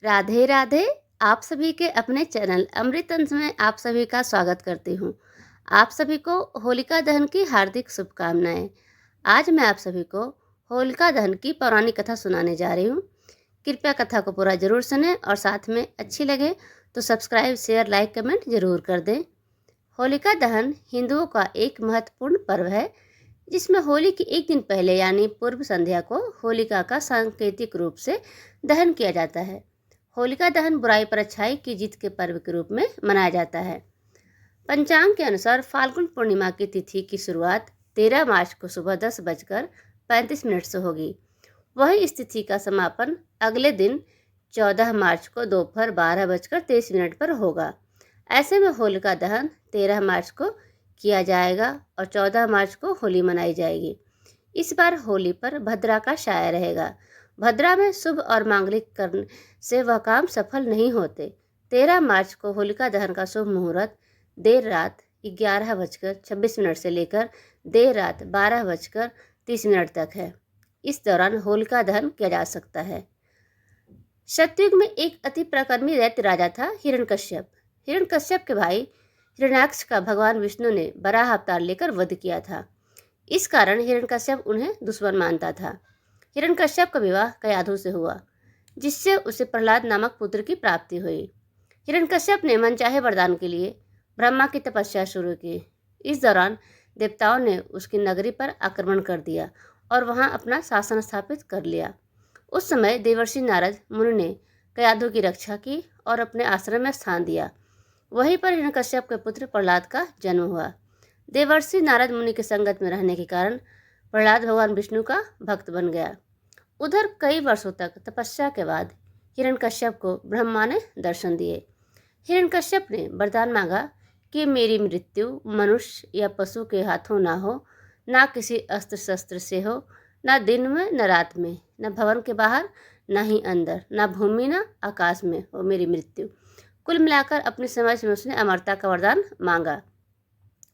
राधे राधे। आप सभी के अपने चैनल अमृत अंश में आप सभी का स्वागत करती हूँ। आप सभी को होलिका दहन की हार्दिक शुभकामनाएं। आज मैं आप सभी को होलिका दहन की पौराणिक कथा सुनाने जा रही हूँ। कृपया कथा को पूरा जरूर सुनें और साथ में अच्छी लगे तो सब्सक्राइब, शेयर, लाइक, कमेंट जरूर कर दें। होलिका दहन हिंदुओं का एक महत्वपूर्ण पर्व है, जिसमें होली के एक दिन पहले यानी पूर्व संध्या को होलिका का सांकेतिक रूप से दहन किया जाता है। होलिका दहन बुराई पर अच्छाई की जीत के पर्व के रूप में मनाया जाता है। पंचांग के अनुसार फाल्गुन पूर्णिमा की तिथि की शुरुआत 13 मार्च को सुबह 10:35 से होगी। वही इस तिथि का समापन अगले दिन 14 मार्च को दोपहर 12:23 पर होगा। ऐसे में होलिका दहन 13 मार्च को किया जाएगा और 14 मार्च को होली मनाई जाएगी। इस बार होली पर भद्रा का शाया रहेगा। भद्रा में शुभ और मांगलिक करने से वह काम सफल नहीं होते। 13 मार्च को होलिका दहन का शुभ मुहूर्त देर रात 11:26 से लेकर देर रात 12:30 तक है। इस दौरान होलिका दहन किया जा सकता है। सतयुग में एक अति पराक्रमी दैत्य राजा था, हिरण्यकश्यप। हिरण्यकश्यप के भाई हिरण्याक्ष का भगवान विष्णु ने वराह अवतार लेकर वध किया था। इस कारण हिरण्यकश्यप उन्हें दुश्मन मानता था। हिरण्यकश्यप का विवाह कयाधु से हुआ, जिससे उसे प्रहलाद नामक पुत्र की प्राप्ति हुई। हिरण्यकश्यप ने मनचाहे वरदान के लिए ब्रह्मा की तपस्या शुरू की। इस दौरान देवताओं ने उसकी नगरी पर आक्रमण कर दिया और वहां अपना शासन स्थापित कर लिया। उस समय देवर्षि नारद मुनि ने कयाधु की रक्षा की और अपने आश्रम में स्थान दिया। वहीं पर हिरण्यकश्यप के पुत्र प्रहलाद का जन्म हुआ। देवर्षि नारद मुनि की संगत में रहने के कारण प्रहलाद भगवान विष्णु का भक्त बन गया। उधर कई वर्षों तक तपस्या के बाद हिरण्यकश्यप को ब्रह्मा ने दर्शन दिए। हिरण्यकश्यप ने वरदान मांगा कि मेरी मृत्यु मनुष्य या पशु के हाथों ना हो, ना किसी अस्त्र शस्त्र से हो, ना दिन में न रात में, न भवन के बाहर, न ही अंदर, न भूमि न आकाश में हो मेरी मृत्यु। कुल मिलाकर अपनी समझ में उसने अमरता का वरदान मांगा।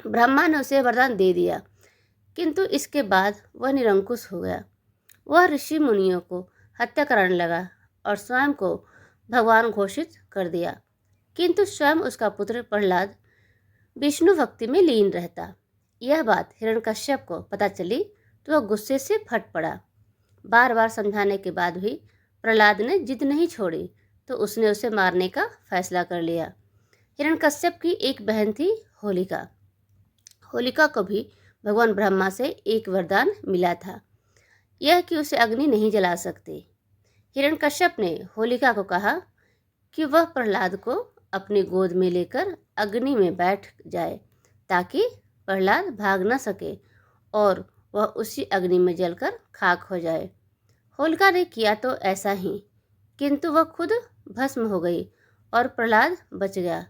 ब्रह्मा ने उसे वरदान दे दिया, किंतु इसके बाद वह निरंकुश हो गया। वह ऋषि मुनियों को हत्या करने लगा और स्वयं को भगवान घोषित कर दिया। किंतु स्वयं उसका पुत्र प्रहलाद विष्णु भक्ति में लीन रहता। यह बात हिरण्यकश्यप को पता चली तो वह गुस्से से फट पड़ा। बार बार समझाने के बाद भी प्रहलाद ने जिद नहीं छोड़ी तो उसने उसे मारने का फैसला कर लिया। हिरण्यकश्यप की एक बहन थी होलिका। होलिका को भी भगवान ब्रह्मा से एक वरदान मिला था, यह कि उसे अग्नि नहीं जला सकते। हिरण्यकश्यप ने होलिका को कहा कि वह प्रहलाद को अपनी गोद में लेकर अग्नि में बैठ जाए, ताकि प्रहलाद भाग न सके और वह उसी अग्नि में जलकर खाक हो जाए। होलिका ने किया तो ऐसा ही, किंतु वह खुद भस्म हो गई और प्रहलाद बच गया।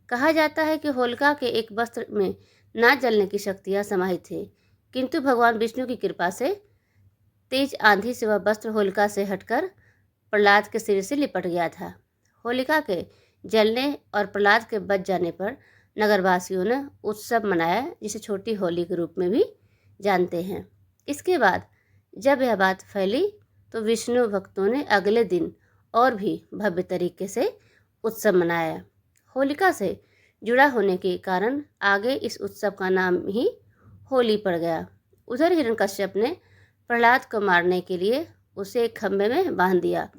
कहा जाता है कि होलिका के एक वस्त्र में ना जलने की शक्तियाँ समाहित थी, किंतु भगवान विष्णु की कृपा से तेज आंधी से वह वस्त्र होलिका से हटकर प्रहलाद के सिर से लिपट गया था। होलिका के जलने और प्रहलाद के बच जाने पर नगरवासियों ने उत्सव मनाया, जिसे छोटी होली के रूप में भी जानते हैं। इसके बाद जब यह बात फैली तो विष्णु भक्तों ने अगले दिन और भी भव्य तरीके से उत्सव मनाया। होलिका से जुड़ा होने के कारण आगे इस उत्सव का नाम ही होली पड़ गया। उधर हिरण्यकश्यप ने प्रहलाद को मारने के लिए उसे एक खंभे में बांध दिया।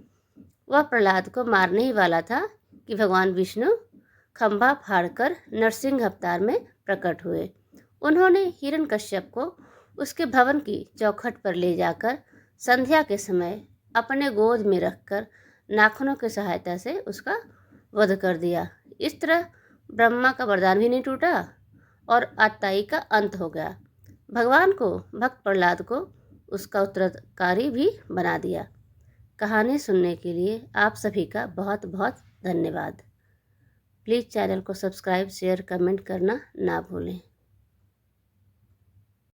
वह प्रहलाद को मारने ही वाला था कि भगवान विष्णु खंभा फाड़कर नरसिंह अवतार में प्रकट हुए। उन्होंने हिरण्यकश्यप को उसके भवन की चौखट पर ले जाकर संध्या के समय अपने गोद में रखकर नाखूनों की सहायता से उसका वध कर दिया। इस तरह ब्रह्मा का वरदान भी नहीं टूटा और आताई का अंत हो गया। भगवान को भक्त प्रहलाद को उसका उत्तराधिकारी भी बना दिया। कहानी सुनने के लिए आप सभी का बहुत बहुत धन्यवाद। प्लीज़ चैनल को सब्सक्राइब, शेयर, कमेंट करना ना भूलें।